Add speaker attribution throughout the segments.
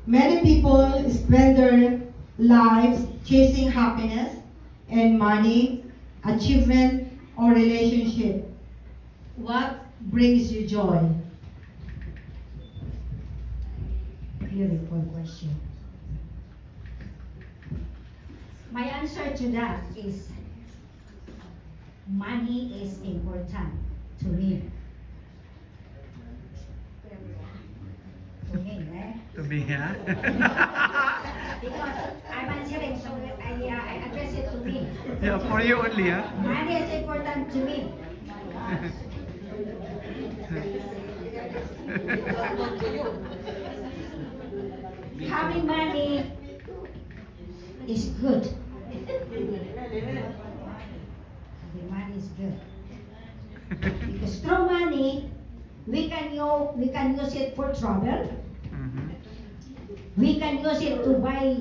Speaker 1: Many people spend their lives chasing happiness and money, achievement, or relationship. What brings you joy?
Speaker 2: Beautiful question. My answer to that is money is important to me. To me, eh?
Speaker 3: To be here.
Speaker 2: Because I'm answering, so I address it to me.
Speaker 3: Yeah, for you only, huh?
Speaker 2: Money is important to me. Having money is good. Having money is good. Because through money, we can use it for travel. We can use it to buy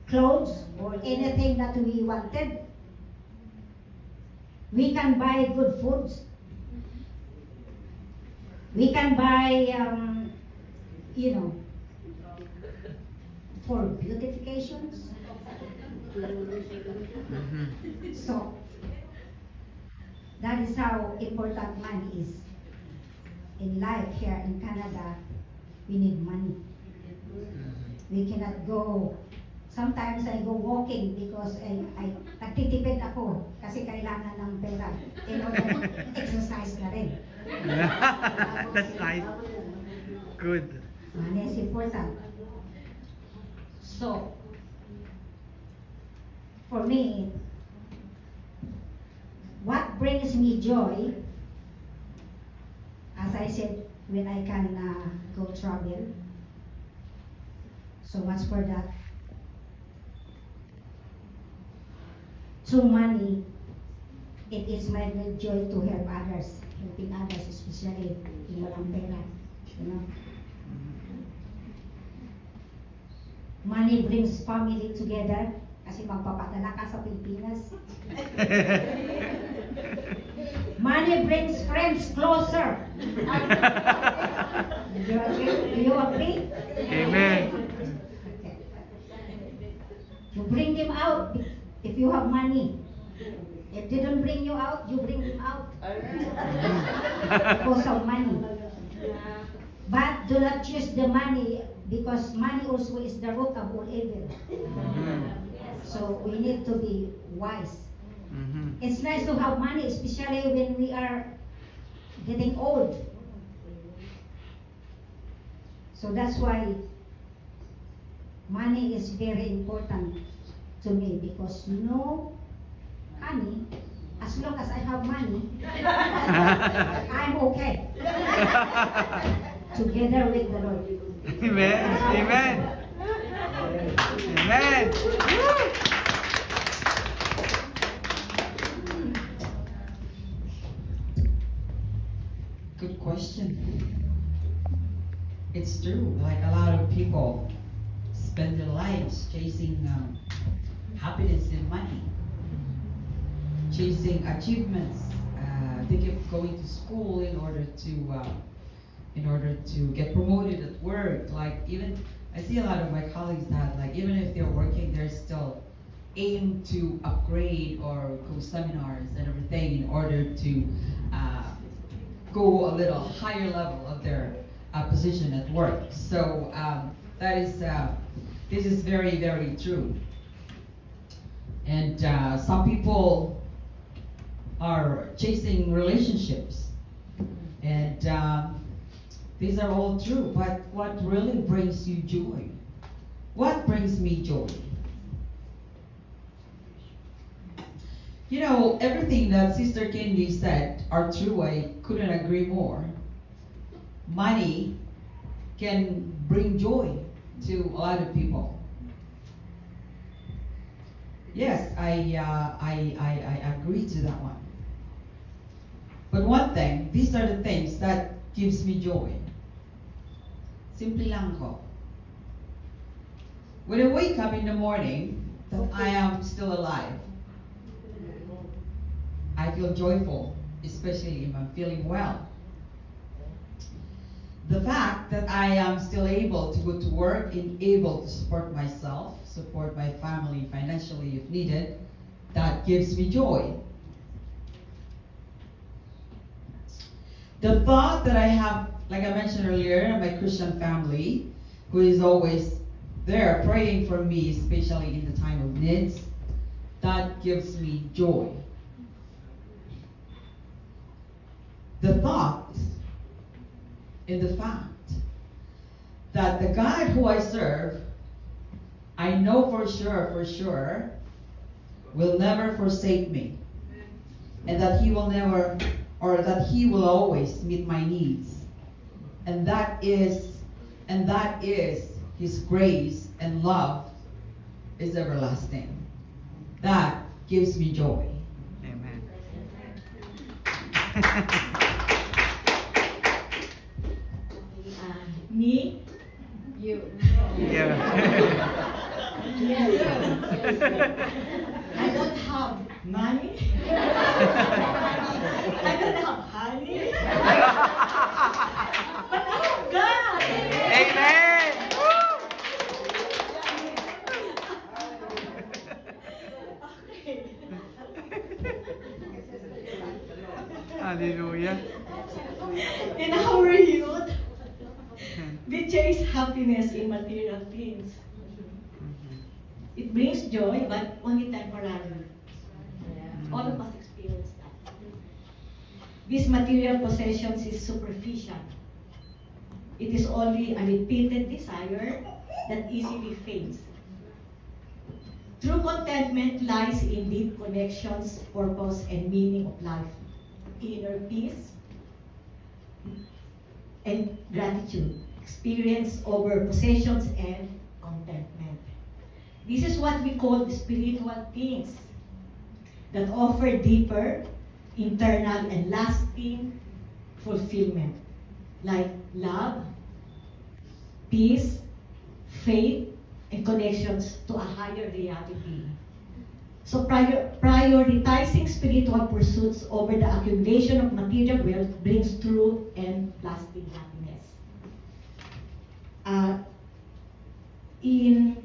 Speaker 2: clothes or anything that we wanted. We can buy good foods. We can buy, for beautifications. So, that is how important money is. In life here in Canada, we need money. We cannot go. Sometimes I go walking because I nagtitipid ako kasi kailangan ng pera in order exercise na rin.
Speaker 3: That's nice. Good.
Speaker 2: Money is important. So, for me, what brings me joy, as I said, when I can go travel. So much for that. Through money, it is my great joy to help others, helping others, especially yung walang pera. You know? Money brings family together kasi magpapadala ka sa Pilipinas. Money brings friends closer. Do you agree?
Speaker 3: Amen.
Speaker 2: You bring them out if you have money. If they don't bring you out, you bring them out. Because of money. But do not use the money because money also is the root of all evil. So we need to be wise. It's nice to have money, especially when we are getting old. So that's why money is very important to me because no honey, as long as I have money, I'm okay. Together with the Lord.
Speaker 3: Amen. Amen. Amen.
Speaker 4: Good question. It's true, like a lot of people spend their lives chasing happiness and money, chasing achievements. They keep going to school in order to get promoted at work. Like even I see a lot of my colleagues that like even if they're working, they're still aim to upgrade or go seminars and everything in order to go a little higher level of their position at work. So that is this is very, very true. And some people are chasing relationships, and these are all true. But what really brings you joy? What brings me joy? You know, everything that Sister Candy said are true. I couldn't agree more. Money can bring joy to a lot of people. Yes, I agree to that one. But one thing, these are the things that gives me joy. Simple lang ko. When I wake up in the morning, that I am still alive. I feel joyful, especially if I'm feeling well. the fact that I am still able to go to work and able to support myself, support my family financially if needed, that gives me joy. The thought that I have, like I mentioned earlier, my Christian family, who is always there praying for me, especially in the time of needs, that gives me joy. The thought in the fact that the God who I serve, I know for sure, will never forsake me. And that He will never, or that He will always meet my needs. And that is His grace and love is everlasting. That gives me joy.
Speaker 3: Amen.
Speaker 5: Me? You.
Speaker 3: Yeah.
Speaker 5: I don't have money. I don't have honey. But I have God.
Speaker 3: Amen. Hallelujah.
Speaker 5: In our youth, we chase happiness in material things. It brings joy, but only temporarily. All of us experience that. These material possessions is superficial. It is only a repeated desire that easily fades. True contentment lies in deep connections, purpose, and meaning of life, inner peace, and gratitude, experience over possessions, and contentment. This is what we call spiritual things that offer deeper, internal, and lasting fulfillment, like love, peace, faith, and connections to a higher reality. So prioritizing spiritual pursuits over the accumulation of material wealth brings true and lasting happiness. In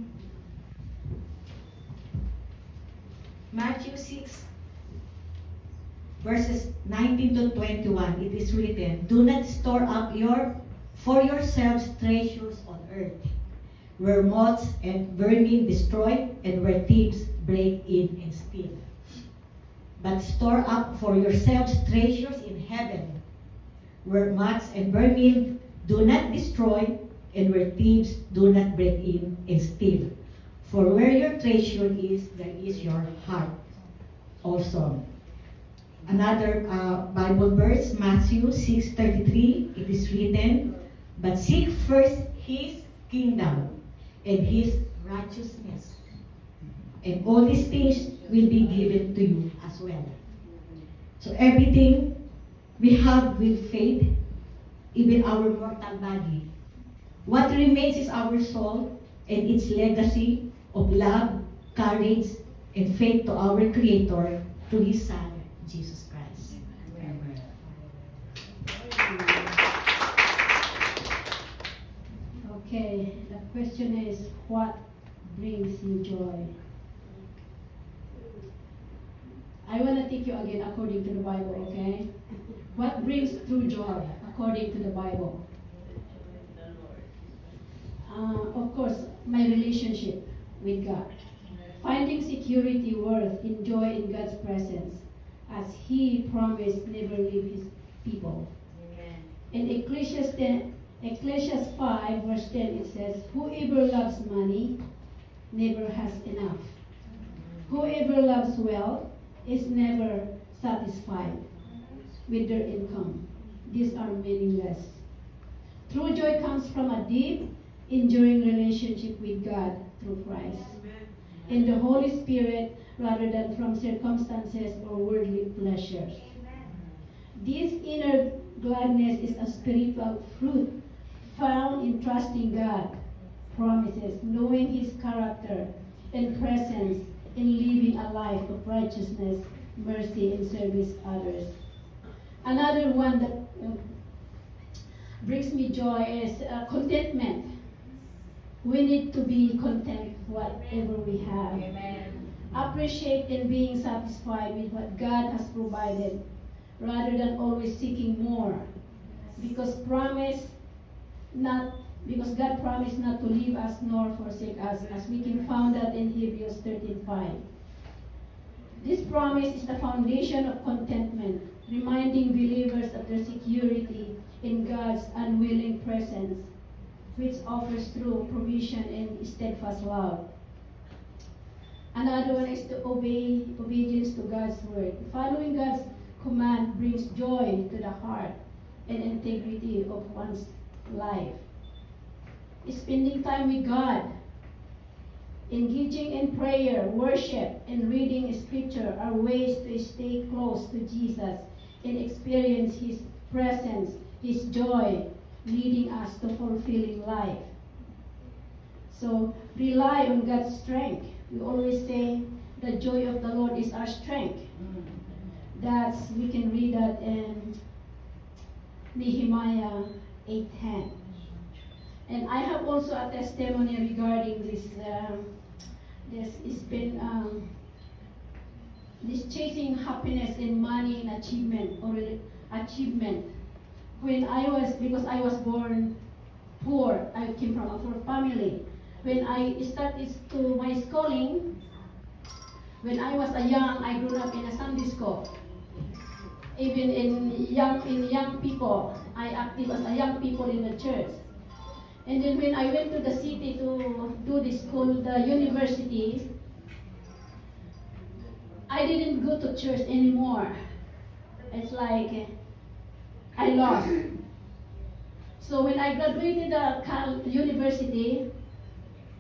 Speaker 5: Matthew 6, verses 19 to 21, it is written, "Do not store up for yourselves treasures on earth, where moths and vermin destroy, and where thieves break in and steal. But store up for yourselves treasures in heaven, where moths and vermin do not destroy, and where thieves do not break in and steal. For where your treasure is, there is your heart also." Another Bible verse, Matthew 6:33, it is written, "But seek first His kingdom and His righteousness, and all these things will be given to you as well." So everything we have will fade, even our mortal body. What remains is our soul and its legacy of love, courage, and faith to our Creator through His Son, Jesus Christ.
Speaker 4: Amen.
Speaker 6: Okay, the question is, what brings you joy? I want to take you again according to the Bible, okay? What brings true joy according to the Bible? Of course, my relationship with God. Finding security, worth, and joy in God's presence, as He promised never leave His people.
Speaker 5: Amen.
Speaker 6: In Ecclesiastes 5, verse 10, it says, "Whoever loves money never has enough. Whoever loves wealth is never satisfied with their income. These are meaningless." True joy comes from a deep, enduring relationship with God through Christ and the Holy Spirit, rather than from circumstances or worldly pleasures. This inner gladness is a spiritual fruit found in trusting God, promises, knowing His character and presence, in living a life of righteousness, mercy, and service others. Another one brings me joy is contentment. We need to be content with whatever we have.
Speaker 2: Amen.
Speaker 6: Appreciate in being satisfied with what God has provided, rather than always seeking more. Because God promised not to leave us nor forsake us, as we can find that in Hebrews 13:5. This promise is the foundation of contentment, reminding believers of their security in God's unwilling presence, which offers through provision and steadfast love. Another one is to obedience to God's word. Following God's command brings joy to the heart and integrity of one's life. Spending time with God, engaging in prayer, worship, and reading scripture are ways to stay close to Jesus and experience His presence, His joy, leading us to fulfilling life. So rely on God's strength. We always say the joy of the Lord is our strength. We can read that in Nehemiah 8:10. And I have also a testimony regarding this. This chasing happiness in money and achievement achievement. Because I was born poor, I came from a poor family. When I started to my schooling, when I was young, I grew up in a Sunday school. Even in young people, I active as a young people in the church. And then when I went to the city to do the school, the university, I didn't go to church anymore. It's like I lost. So when I graduated the university,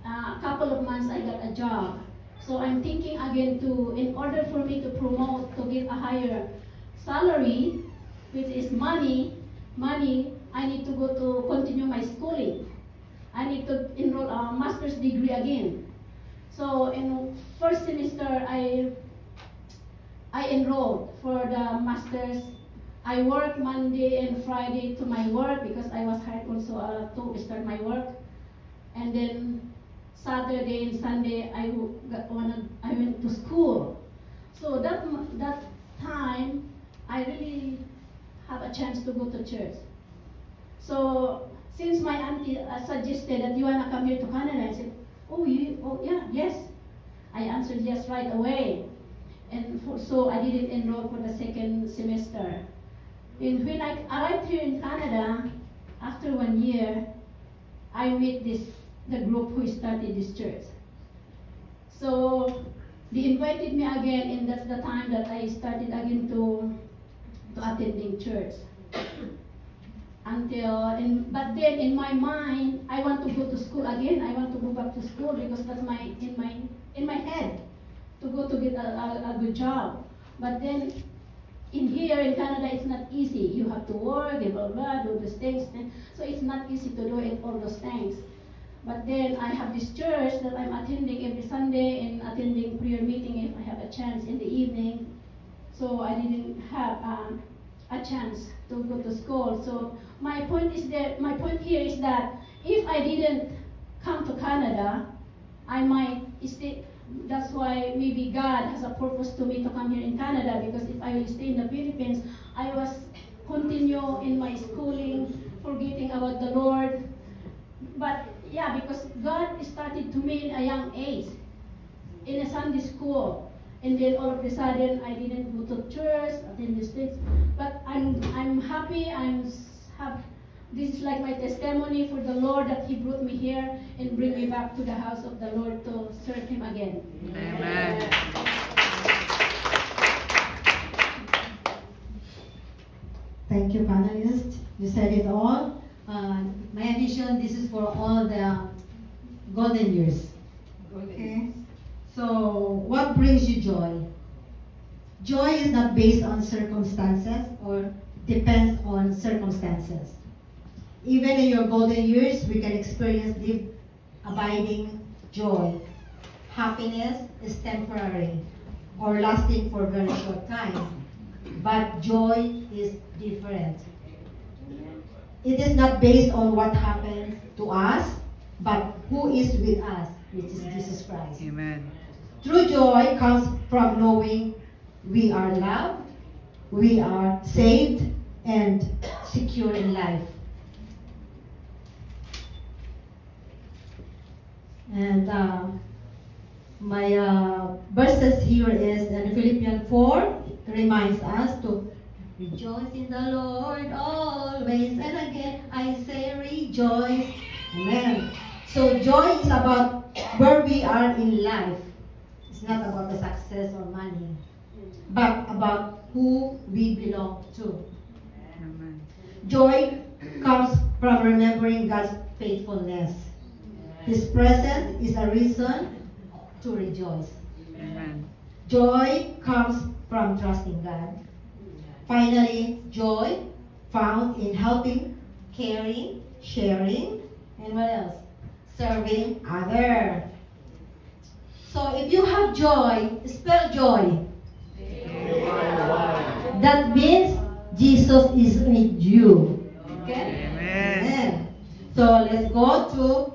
Speaker 6: a couple of months I got a job. So I'm thinking again in order for me to promote, to get a higher salary, which is money, I need to go to continue my schooling. I need to enroll a master's degree again. So in first semester, I enrolled for the master's. I worked Monday and Friday to my work because I was hired also to start my work. And then Saturday and Sunday, I went to school. So that time, I really have a chance to go to church. So since my auntie suggested that you wanna come here to Canada, I said, yes. I answered yes right away. And so I didn't enroll for the second semester. And when I arrived here in Canada, after 1 year, I met the group who started this church. So they invited me again, and that's the time that I started again to attending church. But then in my mind, I want to go to school again. I want to go back to school because that's in my head to go to get a good job. But then here in Canada, it's not easy. You have to work and blah blah, do those things. So it's not easy to do all those things. But then I have this church that I'm attending every Sunday and attending prayer meeting if I have a chance in the evening. So I didn't have a chance to go to school. So my point here is that if I didn't come to Canada, I might stay. That's why maybe God has a purpose to me to come here in Canada, because if I will stay in the Philippines, I was continue in my schooling, forgetting about the Lord. But yeah, because God started to me in a young age, in a Sunday school. And then all of a sudden, I didn't go to church, attend the streets. But I'm happy. This is like my testimony for the Lord that He brought me here and bring me back to the house of the Lord to serve Him again.
Speaker 3: Amen.
Speaker 7: Thank you, panelists. You said it all. My addition, this is for all the golden years.
Speaker 1: Okay. So, what brings you joy? Joy is not based on circumstances or depends on circumstances. Even in your golden years, we can experience deep, abiding joy. Happiness is temporary or lasting for a very short time, but joy is different. it is not based on what happened to us, but who is with us, which is Jesus Christ.
Speaker 3: Amen.
Speaker 1: True joy comes from knowing we are loved, we are saved, and secure in life. And my verses here is in Philippians 4. It reminds us to rejoice in the Lord always. And again, I say rejoice. Amen. So joy is about where we are in life. It's not about the success or money, but about who we belong to.
Speaker 3: Amen.
Speaker 1: Joy comes from remembering God's faithfulness. His presence is a reason to rejoice.
Speaker 3: Amen.
Speaker 1: Joy comes from trusting God. Finally, joy found in helping, caring, sharing, and what else? Serving others. So if you have joy, spell joy. That means Jesus is in you. Okay?
Speaker 3: Amen.
Speaker 1: So let's go to